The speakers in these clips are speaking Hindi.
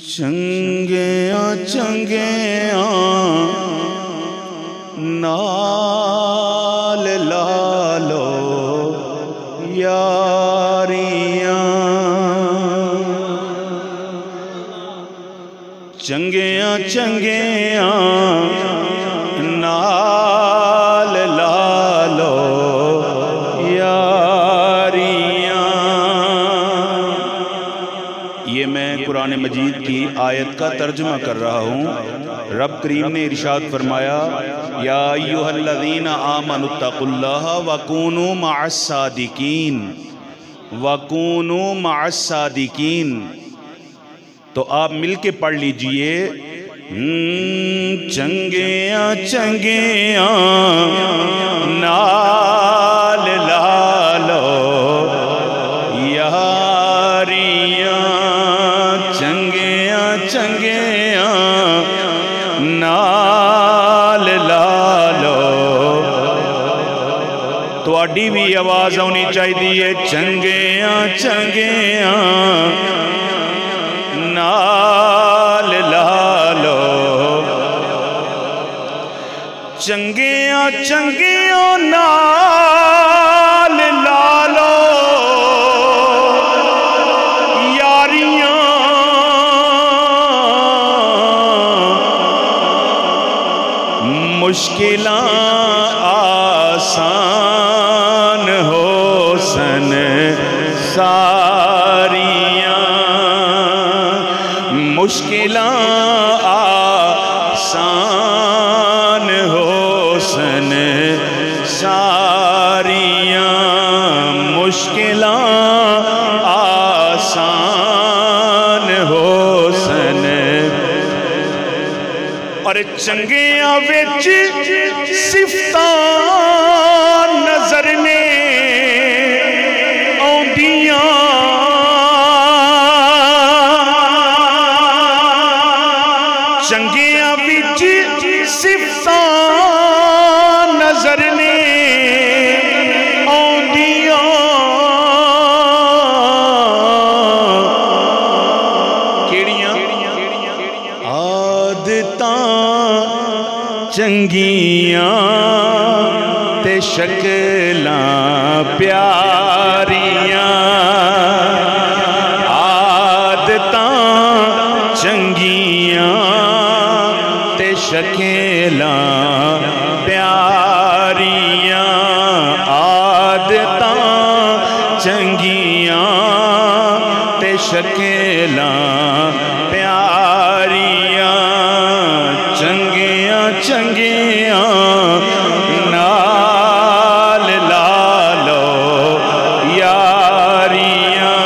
चंगिया चंगिया नाल लालो यारियां, चंगिया चंगिया नाल लालो यारियां। ये मैं कुरान मजीद की आयत का तर्जुमा कर रहा हूँ। रब करीम ने इरशाद फरमाया, या अय्युहल्लज़ीना आमनुत्तकुल्लाह वकूनू मअस्सादिकीन, वकूनू मअस्सादिकीन। तो आप मिल के पढ़ लीजिए, चंगिया चंगिया नाल लालो यारियां, चंगिया चंगिया नाल लालो। तुहाडी भी आवाज़ आनी चाहिए, चंगिया चंगिया नाल लालो, चंगिया चंगिया नाल लालो यारियां। मुश्किलां आसान हो सन सारियां, मुश्किलां आसान हो सन सारियां, मुश्किलां आसान हो सन। और चंगिया विच सिफतां नजर ने आउंदियां, चंगिया विच सिफतां नजर ने आउंदियां। केड़ियां? आदतां चंगियां ते शक्लां प्यारियां, आदतां चंगियां ते शक्लां प्यारियां, आदतां चंगियां ते शक्लां प्यारियां, चंगिया चंगिया नाल लालो यारियां,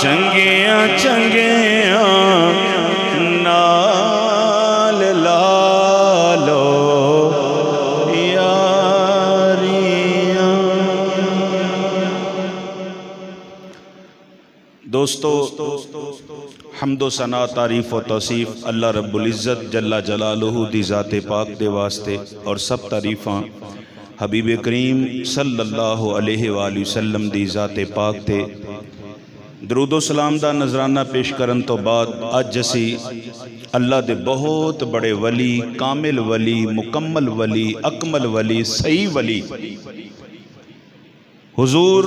चंगिया चंगिया नाल लालो यारियां। दोस्तों, हम्दो सना तारीफ़ व तौसीफ़ अल्लाह रब्बुल इज़्ज़त जल्ला जलालुहु दी ज़ाते पाक दे वास्ते, और सब तारीफ़ां हबीब करीम सल्लल्लाहु अलैहि वसल्लम दी ज़ाते पाक ते। दरूदो सलाम दा नजराना पेश करन तो बाद अज असी अल्लाह दे बहुत बड़े वली, कामिल वली, मुकम्मल वली, अकमल वली, सही वली हुजूर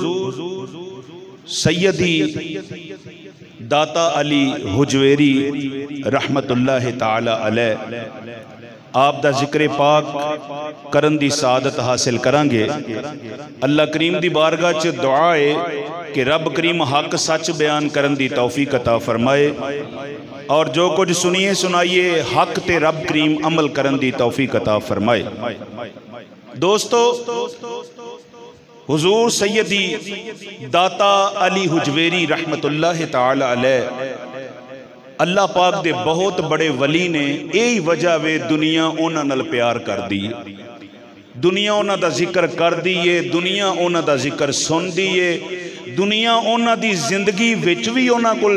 सैयदी दाता अली हुजवेरी रहमतुल्लाह ताला अलैह आप दा जिक्र पाक करन दी सादत हासिल करांगे। अल्लाह करीम दी बारगाह च दुआ है कि रब करीम हक सच बयान करन दी तौफीक अता फरमाए, और जो कुछ सुनिए सुनाइए हक ते रब करीम अमल करन दी तौफीक अता फरमाए। दोस्तों, हुजूर सैयदी दाता अली हुजवेरी रहमतुल्लाह ताला अलैह अल्लाह पाक दे बहुत बड़े वली ने। यही वजह वे दुनिया उन्हां नाल प्यार कर दी, दुनिया उन्हां दा जिक्र कर दी है, दुनिया उन्हां दा जिक्र सुन दी है, दुनिया उन्हां दी जिंदगी विच भी उन्हां कोल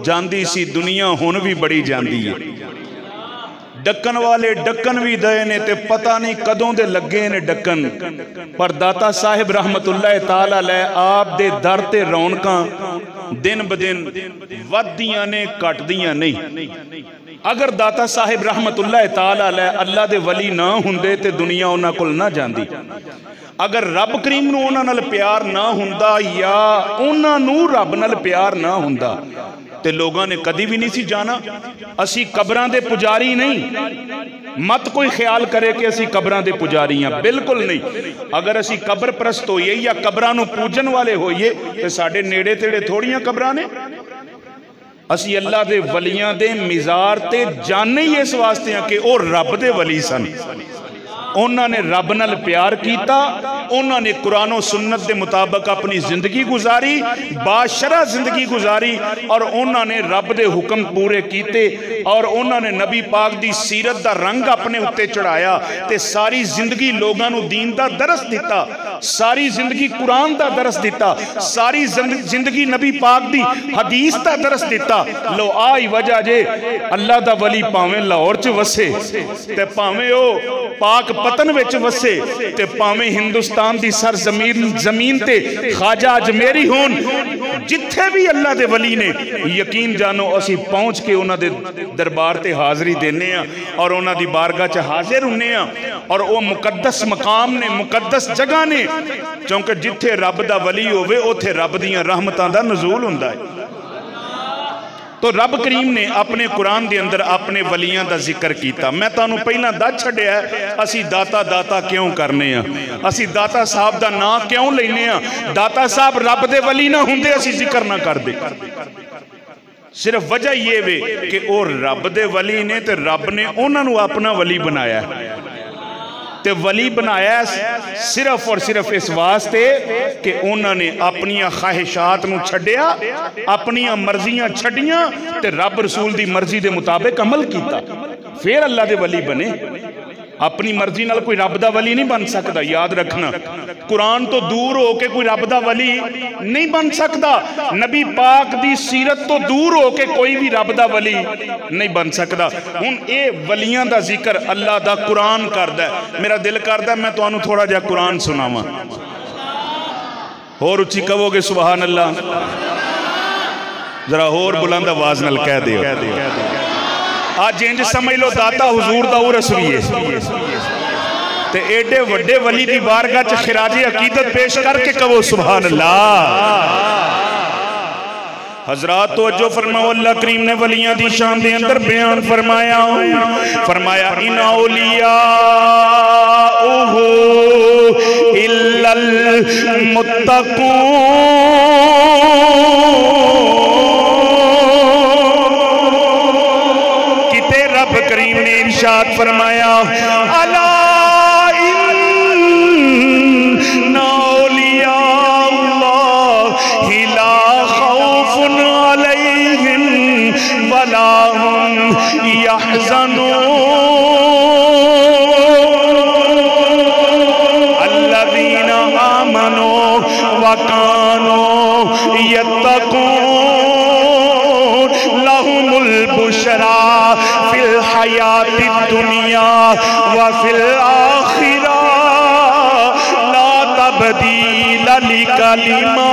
जांदी सी, दुनिया हुण भी बड़ी जांदी है। डक्कन वाले डक्कन भी दे ने ते पता नहीं कदों दे लगे ने डक्कन, पर दाता साहिब रहमतुल्लाह ताला अलैह आप दे दर ते रौनकां दिन ब दिन वधदियां ने घटदियां नहीं। अगर दाता साहिब रहमतुल्लाह ताला अलैह अल्लाह दे वली ना हुंदे ते दुनिया उन्हां कोल ना जांदी। अगर रब करीम नूं उन्हां नाल प्यार ना हुंदा या उन्हां नूं रब नाल प्यार ना हुंदा ते लोगों ने कदी भी नहीं सी जाना। असी कबरां दे पुजारी नहीं, मत कोई ख्याल करे कि असी कबरां दे पुजारी हां, बिल्कुल नहीं। अगर असी कबर परस्त होइए या कबरां नूं पूजन वाले होइए ते साडे नेड़े तेड़े थोड़ियां कबरां ने। असी अल्लाह दे वलियां दे मिज़ार ते जाने ही इस वास्ते हैं कि वह रब दे वली सन। उन्होंने रब नाल प्यार किया, उन्होंने कुरान और सुन्नत के मुताबिक अपनी जिंदगी गुजारी, बाशरा जिंदगी गुजारी, और उन्होंने रब दे हुक्म पूरे किए, और उन्होंने नबी पाक दी सीरत दा रंग अपने उत्ते चढ़ाया, ते सारी जिंदगी लोगों को दीन दा दरस दिता, सारी जिंदगी कुरान दा दरस दिता, सारी जिंदगी नबी पाक दी हदीस दा दरस दिता। लो आई वजह जे अल्लाह दा वली भावें लाहौर च वसे ते भावें ओ पाक पतन विच वसे ते भावें हिंदुस्तान दी सर जमीन ते ख्वाजा अजमेरी होन, जिथे भी अल्लाह दे वली ने यकीन जानो असी पहुंच के उन्हां दे दरबार ते हाज़री देने आ और उन्हां दी बारगाह च हाजिर हुन्ने आ। और वह मुकद्दस मकाम ने, मुकद्दस जगह ने, क्योंकि जिथे रब दा वली होवे उथे रब दियां रहमतां दा नज़ूल हुंदा है। तो रब करीम ने अपने कुरान के अंदर अपने वलियां का जिक्र किया। मैं तुहानू पहला दस छड्डिया असी दाता दाता क्यों करने आ, असी दाता साहब का नाम क्यों लेने आ। दाता साहब रब दे वली ना हुंदे असी जिक्र ना करते। सिर्फ वजह ये वे कि वह रब दे वली ने ते रब ने उन्होंने अपना वली बनाया, ते वली बनाया सिर्फ और सिर्फ इस वास्ते कि उन्होंने अपनिया ख्वाहिशात नूं छड्डिया, अपनिया मर्जियां छड्डियां ते रब रसूल दी मर्जी दे मुताबिक अमल किया, फिर अल्लाह दे वली बने। अपनी मर्जी नाल कोई रब दा वली नहीं बन सकता, याद रखना। कुरान तो दूर हो के कोई रब दा वली नहीं बन सकता, नबी पाक दी सीरत तो दूर हो के कोई भी रब दा वली नहीं बन सकता। हुण ये वलियां दा जिक्र अल्लाह दा कुरान करदा है। मेरा दिल करदा मैं तुहानू थोड़ा जिहा कुरान सुनावां। होर उच्ची कहोगे सुभान अल्लाह? जरा होर बुलंद आवाज नाल कह दिओ। आज इंज समझ लो दाता हुजूर दा उरस भी है ते एडे वड्डे वली दी बारगाह च खिराजे अकीदत पेश करके कहो सुभान अल्लाह। हजरात तवज्जो फरमाओ, अल्लाह करीम ने वलियां दी शान दे अंदर बयान फरमाया, फरमाया इना औलिया ओहो इल्लल मुत्तकून। रब करीम ने इरशाद फरमाया अला इन्ना औलिया अल्लाहि ला खौफुन अलैहिम वला हुम यहज़नून अल्लज़ीना आमनू व कानू यत्तकून लहुमुल बुशरा फिल हयाति दुनिया व फिल आखिरा ला तब्दील लिकलिमातिल्लाह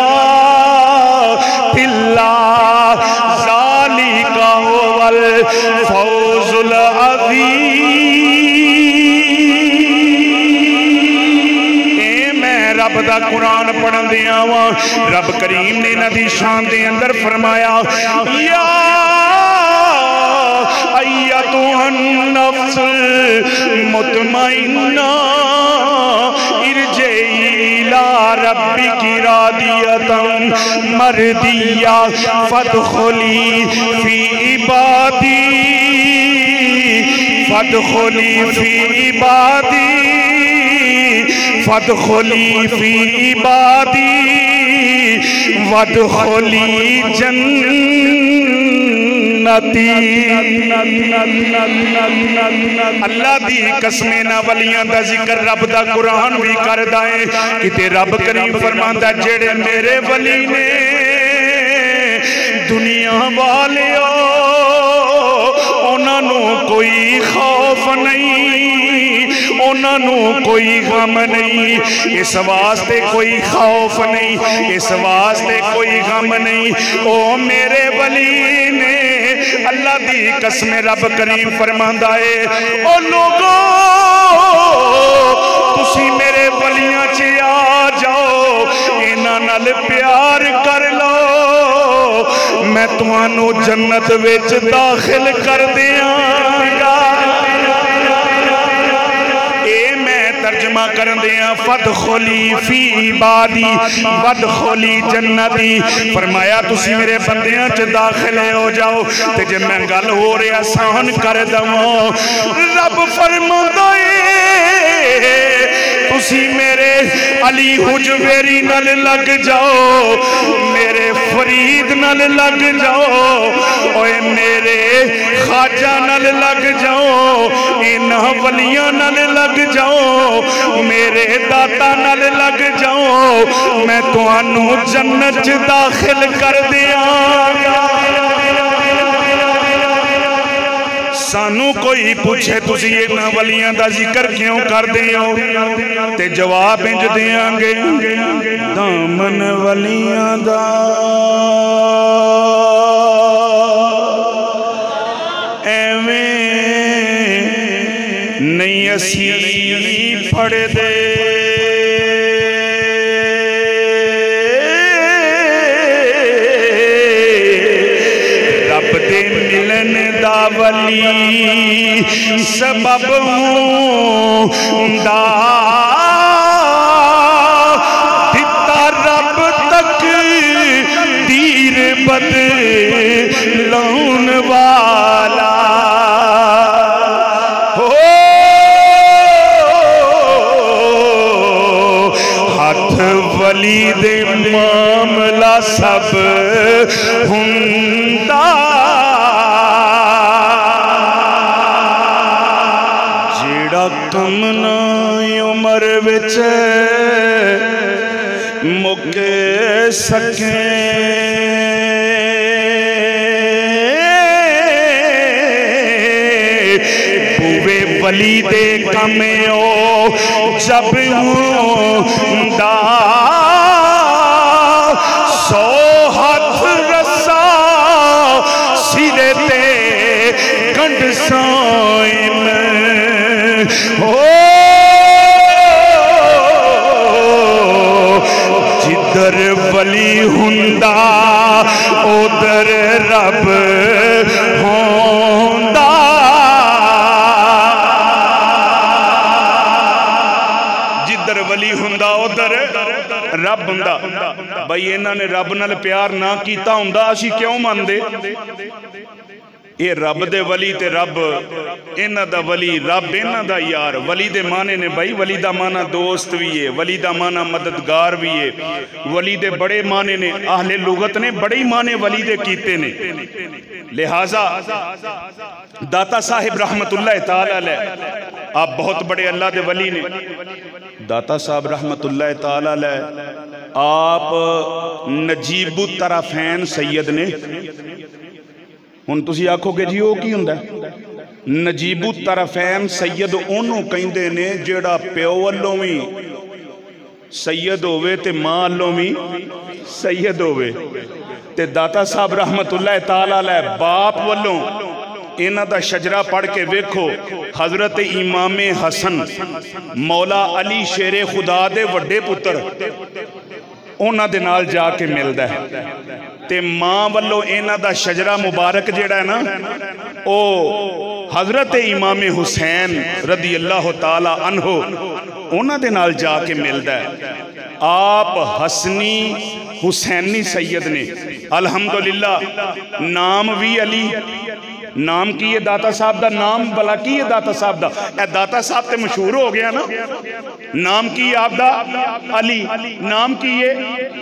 ज़ालिका हुवल फौजुल अज़ीम। मैं रब दा कुरान पढ़न दिया वा, रब करीम ने इन्हां दी शान दे अंदर फरमाया या अय्यतुहन नफ्सुल मुतमइन्ना इरजिई इला रब्बिकी रादियतन मरदिया फदखुली फी इबादी फदखुली फी इबादी फदखुली फी इबादी वदखुली जन्नती। अल्लाह दी कसमे ना वलियां दा जिक्र रब दा कुरान भी करदा है। किते रब करीम फरमांदा जेड़े मेरे वली ने दुनिया वाले उन्होंने कोई खौफ नहीं, उन्होंने कोई गम नहीं। इस वास्ते कोई खौफ नहीं, इस वास्ते कोई गम नहीं। ओ मेरे वली ने अल्लाह दी कसम रब करीम फरमांदा है, ओ लोगो तुसी मेरे वलियां च आ जाओ, इन्हां नाल प्यार कर लो, मैं तुहानू जन्नत विच दाखिल कर दियांगा। तर्जमा कर दिया फदखुली फी इबादी वदखुली जन्नती। फरमाया तुसी मेरे बंदियां च दाखिल हो जाओ। ते जे मैं गल हो रही आसान कर दवां, रब फरमांदा है तुसी मेरे अली हुजवेरी नाल लग जाओ, मेरे फरीद नाल लग जाओ, ओए मेरे खाजा नाल लग जाओ, इन्हां वलियां नाल लग जाओ, मेरे दाता नाल लग जाओ, मैं तुहानू जन्नत च दाखिल कर दियांगा। सानू कोई पूछे तुसी इन्हां वलियां दा जिक्र क्यों करदे हो, ते जवाब इंज देंगे, दामन वलियां दा एवें नहीं असी फड़दे, रब दे मिलन दा वली सबब हुंदा, दिता रब तक दीर बदलाउन वाला। वली दे मामला सब हुंदा, जेड़ा कम ना उमर विच मुक सके, पूवे वली दे कमे ओ जब हुंदा, सौ हाथ रसा सिरे ते गंढ साइन हो, जिधर वली हुंदा उधर रब होंदा। जिधर वली हुंदा उधर रब हुंदा। भाई इन्हां ने रब नाल प्यार ना कीता हुंदा असी क्यों मनदे? ये रब दे वली ते रब इन्हां दा वली, रब इन्हां दा यार। वली दे माने ने भाई, वली दा माना दोस्त भी है, वली दा माना मददगार भी है, वली दे बड़े माने ने, आहले लुगत ने बड़े ही माने वली दे कीते ने। लिहाजा दाता साहिब रहमतुल्लाह ताला अलैह आप बहुत बड़े अल्लाह दे वली ने। दाता साहब रहमतुल्लाह ताला अलैह आप नजीबु तरफैन सैयद ने। हुण तुसीं आखोगे जी वो की हुंदा? नजीबु तरफैन सैयद उन्होंने कहिंदे ने जिहड़ा प्यो वल्लों भी सैयद होवे ते मां वल्लों भी सैयद होवे। ते दाता साहब रहमतुल्लाह ताला अलैह बाप वल्लों इन्हां दा शजरा पढ़ के वेखो, हजरत इमामे हसन मौला अली शेरे खुदा दे वड्डे पुत्र उन्हां दे नाल जाके मिलदा है। ते मां वल्लों इन्हां दा शजरा मुबारक जिहड़ा है ना, ओ हजरत इमामे हुसैन रदी अल्लाह ताला अन्हो उन्हां दे नाल जाके मिलदा है। आप हसनी हुसैनी सैयद ने। अल्हम्दुलिल्लाह नाम भी अली। नाम की है दाता साहब दा? नाम भला की है दाता साहब दा? ए दाता साहब ते मशहूर हो गया ना। नाम की है आपदा? अली। नाम की है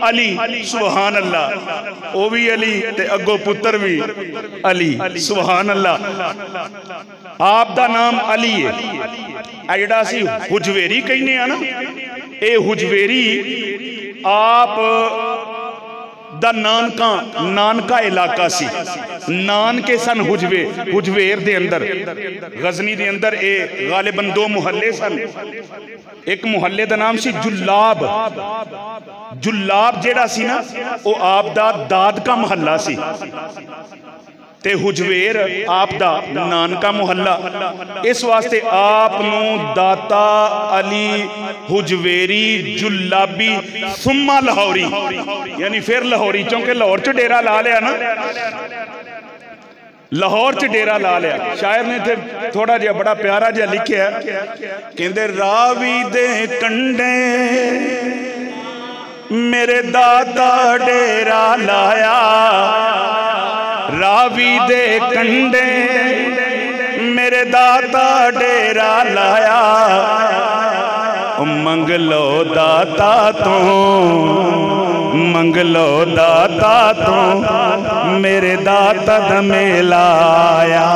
अली। सुभान अल्लाह। वो भी अली ते अगो पुत्र भी अली। सुभान अल्लाह। आप दा नाम अली है। आ जिहड़ा असी हुजवेरी कहने आ ना, ये हुजवेरी आप दा नानका इलाका सी। नानके सन हुजवेर दे अंदर, गजनी दे अंदर ए गालिबन 2 मुहल्ले सन। एक मुहल्ले दा नाम सी जुलाब। जुलाब जेड़ा सी ना वो आप दा दाद का महल्ला सी ते हुजवेर आप दा नानका मुहल्ला। इस वास्ते आप नूं दाता अली हुजवेरी जुलाबी सुम्मा लाहौरी यानी फिर लाहौरी, क्योंकि लाहौर च डेरा ला लिया ना, लाहौर च डेरा ला लिया। शायर ने थे थोड़ा जिहा बड़ा प्यारा जिहा लिखिया, कहंदे रावी दे कंडे मेरे दाता डेरा लाया, रावी दे कंडे मेरे दाता डेरा लाया, मंगलो दाता तो मंगलो दाता तो मेरे दाता दमेला आया।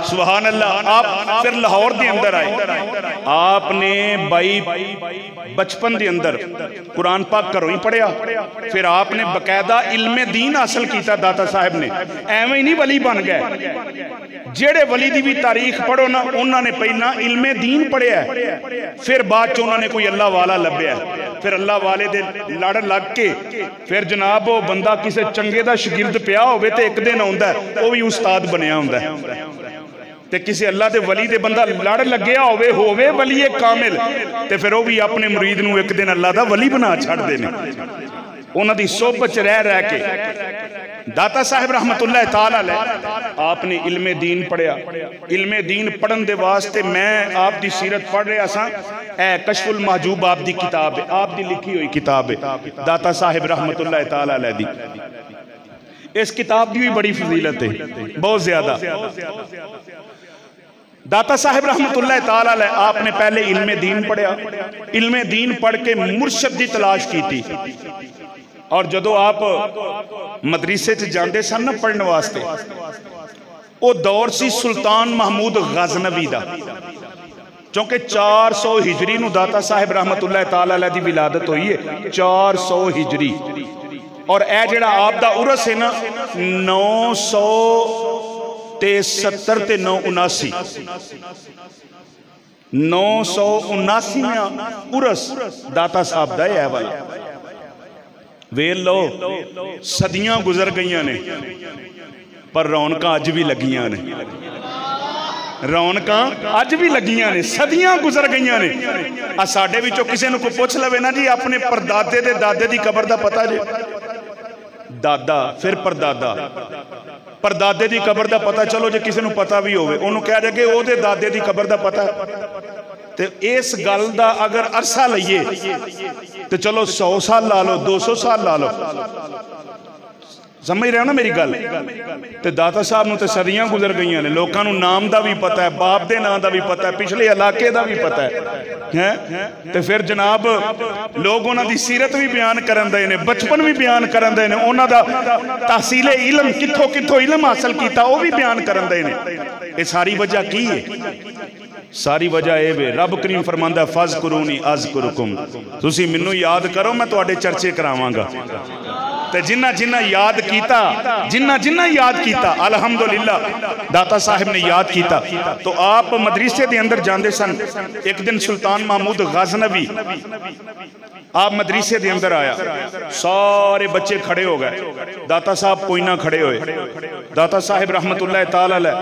सुभान अल्लाह। आप फिर लाहौर के अंदर आए, आपने बाई बचपन के अंदर कुरान पाक घरों ही पढ़िया, फिर आपने बकायदा इल्मे दीन हासिल किया। दाता साहब ने एवं ही नहीं वली बन गए। जेड़े वली की भी तारीख पढ़ो ना, उन्होंने पहला इल्मे दीन पढ़िया, फिर बाद च उन्होंने कोई अल्लाह वाला लभ्या, फिर अल्लाह वाले दे लड़ लग के फिर जनाब वो बंदा किसी चंगे दा शागिर्द पिया होवे ते एक दिन आउंदा वो भी उस्ताद बनिया हुंदा ते किसी अल्लाह दे वली दे बंदा लड़ लग्या होवे वली एक कामिल ते फिर वो भी अपने मुरीद नूं एक दिन अल्लाह दा वली बना छड्डदे ने। उन्हां दी सोहबत च रह के दाता साहिब रहमतुल्लाह ताला अलैह आपने इल्मे दीन पढ़िया। इल्मे दीन पढ़न दे वास्ते मैं आप दी सीरत पढ़ रहा सा। ए कशफुल महजूब आप दी किताब है, आप दी लिखी हुई किताब है दाता साहिब रहमतुल्लाह ताला अलैह दी। इस किताब की भी बड़ी फजीलत है, बहुत ज्यादा। दाता साहिब रहमतुल्लाह ताला अलैह आपने पहले इल्मे दीन पढ़िया, इल्मे दीन पढ़ के मुर्शद की तलाश की थी। और जदों आप मदरसे च जाते सन ना पढ़ने वास्ते, वो दौर सी सुल्तान महमूद गजनवी दा, क्योंकि 400 हिजरी नूं दाता साहिब रहमतुल्लाह ताला अलैह दी विलादत हुई है, 400 हिजरी। और यह जिहड़ा आप दा उरस है ना 970 ते 979 979 उरस दाता साहब दा है वाला। वेल लो सदियां गुजर गई ने पर रौनक अज भी लगियां ने, रौनक अज भी लगियां ने, सदियां गुजर गई ने। साडे विचों किसी नूं कोई पुछ लवे ना जी अपने परदादे दे दादे दी कबर दा पता जे, दादा फिर परदादा, परदादे दी कबर दा पता, चलो जे किसी नूं पता भी होवे उहनूं कह दे कि ओहदे दादे दी कबर दा पता। तो इस गल दा अगर अरसा लईए तो चलो 100 साल ला लो, 200 साल ला लो, समझ रहे हो ना मेरी गल। तो दाता साहब नूं तो सदियां गुजर गई ने, लोगों नूं नाम दा भी पता है, बाप दे नाम दा भी पता है, पिछले इलाके दा भी पता है। तो फिर जनाब लोग उन्हां दी सीरत भी बयान करन दे ने, बचपन भी बयान करन दे ने, उन्हां दा तहसीले इलम कित्थों कित्थों इलम हासिल कीता वो भी बयान करन दे ने। ये सारी वजह की है? सारी वजह यह वे रब करीम फरमांदा फज़कुरूनी अज़कुरुकुम, तुसी मैनू याद करो मैं तुहाडे चर्चे करावांगा। ते जिन्ना जिन्ना याद कीता, जिन्ना जिन्ना याद कीता अल्हम्दुलिल्लाह दाता साहिब ने याद कीता। तो आप मदरसे के अंदर जाते सन, एक दिन सुल्तान महमूद गजनवी आप मदरसे के अंदर आया, सारे बच्चे खड़े हो गए, दाता साहब कोई ना खड़े होए। दाता साहिब रहमतुल्लाह ताला अलैह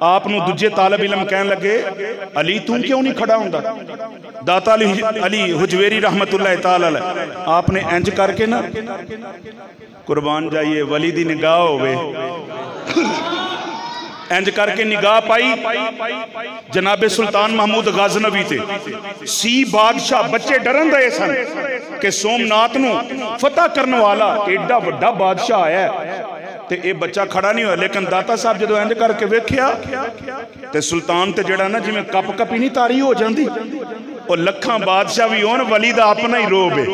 आप नूं दूजे तालब इलम कहन लगे अली तू क्यों नहीं खड़ा हुंदा? दाता अली हुजवेरी रहमतुल्लाह ताला अलैह आपने इंज करके ना, कुर्बान जाइए वली दी निगाह होवे, इंज करके निगाह पाई जनाबे सुल्तान महमूद गजनवी थे। सी बादशाह बच्चे डरन दे सन कि सोमनाथ नूं फतह करने वाला एडा वड्डा बादशाह आया ते ये बच्चा खड़ा नहीं होया। लेकिन दाता साहब जो इंज करके वेख्या ते सुल्तान ते जड़ा ना जिवें कप कपी नहीं तारी हो जाती, और लखां बादशाह भी होन वली दा अपना ही रोब है,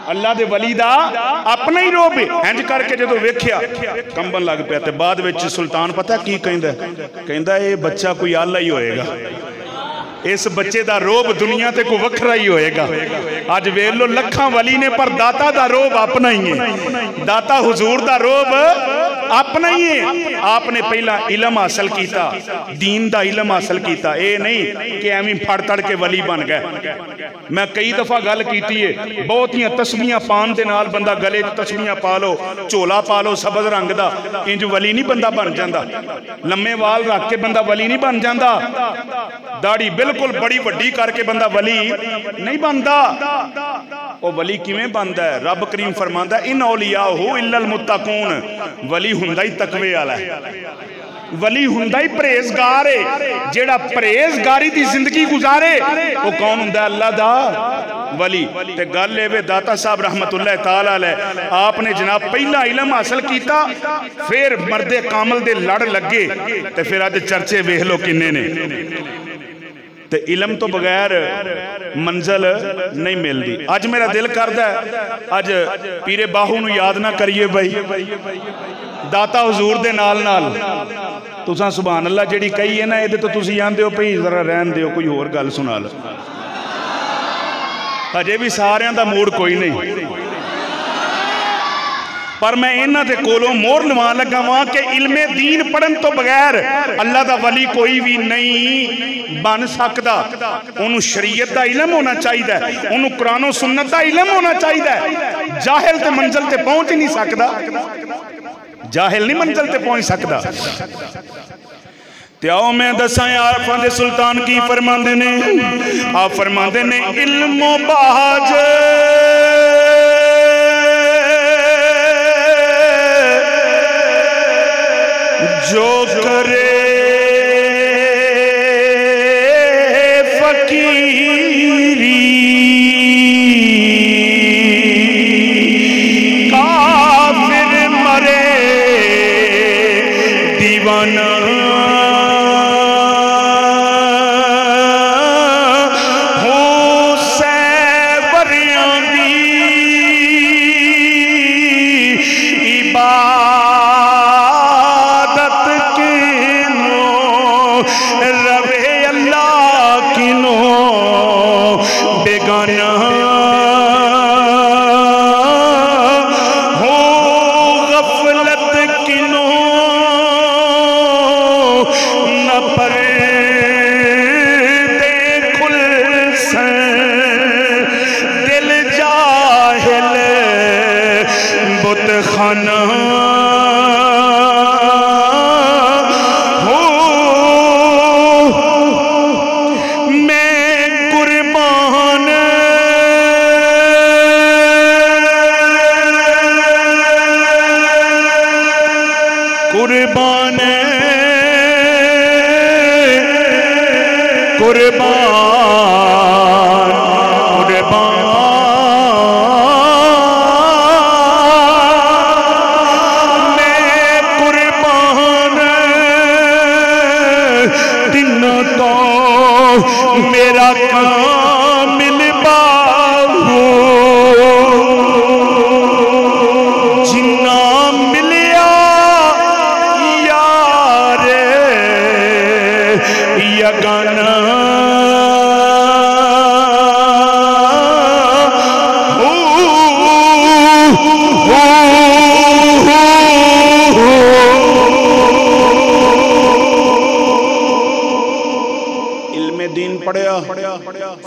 अल्लाह दे वली दा अपना ही रोब है। इंज करके जो वेख्या कंबन लग पिया। ते बाद विच सुल्तान पता की कहंदा, कहंदा ये बच्चा कोई आला ही होएगा, इस बच्चे का रोब दुनिया ते कोई वखरा ही होएगा। अज वेख लो लखां वली ने पर दाता का रोब अपना ही है। दाता हुजूर का रोब अपना ही है। आपने पहला इलम हासिल किया, दीन का इलम हासिल किया, ये नहीं कि एवं फड़ तड़ के वली बन गए। मैं कई दफा गल की है, बहुतियां तस्बीहां पान दे नाल बंदा गले तस्बीहां पा लो, झोला पा लो सबज रंग का, इंज वली नहीं बंदा बन जाता। लम्मे वाल रख के बंदा वली नहीं बन जाता। दाढ़ी बिल्कुल बड़ी वड्डी करके बंदा वली नहीं बनता। वो वली किवें बनता है? रब करीम फरमांदा इन औलियाहु इल्लल मुत्तकून, वली हुंदा ही तकवे वाला है, वली हुंदा ही परहेजगार है। जेड़ा परहेजगारी की जिंदगी गुजारे वो कौन हुंदा? अल्लाह दा वली। ते गल एवे दाता साहब रहमतुल्लाह ताला अलैह आपने जनाब पहला इलम हासिल किया, फिर मर्दे कामल दे लड़ लगे, ते फिर अज चर्चे वेख लो किन्ने ने। ते इलम तो बगैर मंजिल नहीं मिलती। अज मेरा दिल करदा है अज पीरे बाहू नूं याद ना करिए भाई, दाता हुजूर दे नाल नाल तुसां सुभान अल्लाह जिहड़ी कही है ना, ये तो तुसीं आंदे हो भई जरा रहन दिओ, कोई होर गल सुना लो। अजे भी सारियां दा मूड कोई नहीं, पर मैं इन्हां दे कोलों मोहर लवा लगा वां कि इल्मे दीन पढ़न तो बगैर अल्लाह दा वली कोई भी नहीं बन सकदा। उन्होंने शरीयत दा इलम होना चाहिए, उन्होंने कुरानो सुन्नत दा इलम होना चाहिए। जाहिल ते मंजिल ते पहुंच ही नहीं सकदा, जाहिल नहीं मंजिल ते पहुंच सकदा। त्याओ मैं दसा आरफां दे सुल्तान की फरमांदे ने, आप फरमांदे ने इल्मो बाज जो करे फकीरी काफिर मरे दीवाना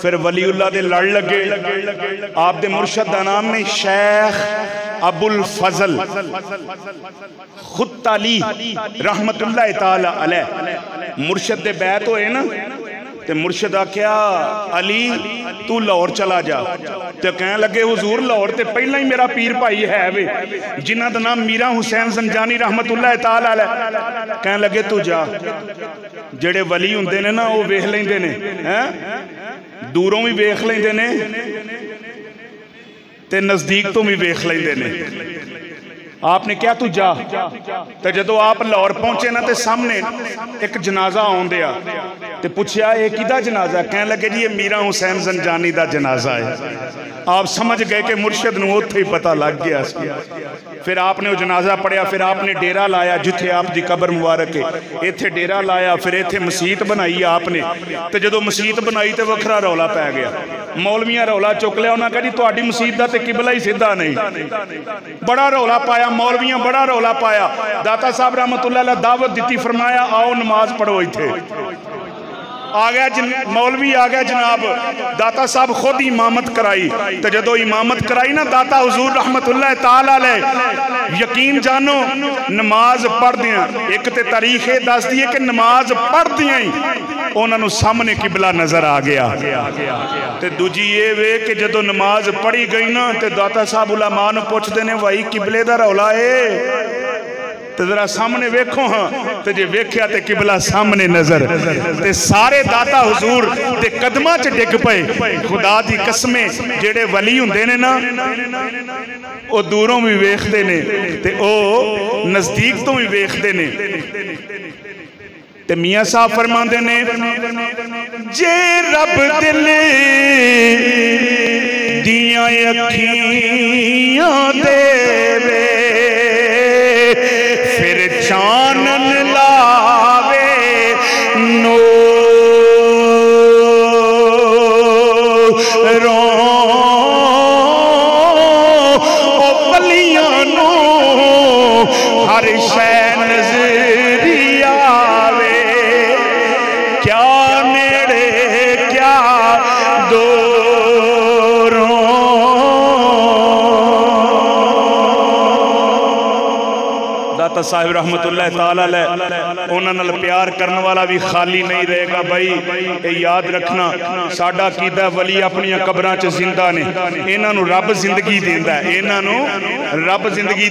फिर वलीउल्लाह दे लड़ लगे। आप दे मुर्शद दा नाम है शेख अबुल फजल खुत्ताली रहमतुल्लाह ताला अलैह। मुर्शद दे बैत होए ना, ते मुर्शद आख्या अली तू लाहौर चला जा। तो कह लगे हुजूर लाहौर ते पहला ही मेरा पीर भाई है वे, जिन्हां दा नाम मीरा हुसैन ज़ंजानी रहमतुल्लाह ताला अलैह। कह लगे तू जा, जेड़े वली हुंदे ने ना वो वेख लैंदे ने, हैं दूरों भी वेख लैंदे ने ते नजदीक तो भी वेख लैंदे ने। आपने क्या तू जा, तो जदों आप लाहौर पहुंचे ना तो सामने एक जनाजा आउंदिया, तो पूछया ये किदा जनाजा? कहने लगे जी ये मीरा हुसैन जंजानी का जनाजा है। आप समझ गए कि मुर्शद नूं उत्थे ही पता लग गया। फिर आपने वो जनाजा पढ़िया, फिर आपने डेरा लाया जिथे आप दी कबर मुबारक है, इत्थे डेरा लाया, फिर इत्थे मसीत बनाई आपने। तो जो मसीत बनाई तो वखरा रौला पै गया, मौलवियां रौला चुक लिया, उन्होंने कहा जी तुहाडी मसीत दा ते किबला ही सीधा नहीं। बड़ा रौला पाया, मौलवियां बड़ा रौला पाया। दाता साहब रहमतुल्लाह अलैह दावत दी, फरमाया आओ नमाज पढ़ो। इत्थे आ गया मौलवी आ गया जनाब, दाता साहब खुद इमामत कराई। तो जो इमामत कराई ना दाता हुजूर रहमतुल्लाह ताला अलैह, यकीन जानो नमाज पढ़दियां एक तो तारीख ये दस दी है कि नमाज पढ़दियां ही उन्होंने सामने किबला नजर आ गया। तो दूजी ये वे कि जो नमाज पढ़ी गई ना तो दाता साहब उलमा नूं पुछदे ने भाई किबले दा रौला है तो जरा सामने वेखो। हाँ तो जे वेख्या तो किबला सामने नजर, ते सारे दाता हुजूर ते कदमां च डिग पे। खुदा दी कसमें जेड़े वली हुंदे ने ना वो दूरों भी वेखदे ने ते ओ नजदीक तो भी वेखदे ने। ते मियां साहब फरमांदे ने जे रब दिल दियां अखियां देवे चानन लावे नो रो बलियां नो हर शै नजरी आवे, क्या नेड़े क्या दूरों। दाता साहिब रहमतुल्लाह ताला अलैह उन्हां नाल प्यार करने वाला भी खाली नहीं रहेगा। भाई ये याद रखना, साडा कीदा वली अपनी कबरां च जिंदा ने, इन्हां नूं रब जिंदगी देंदा है, इन्हां नूं रब जिंदगी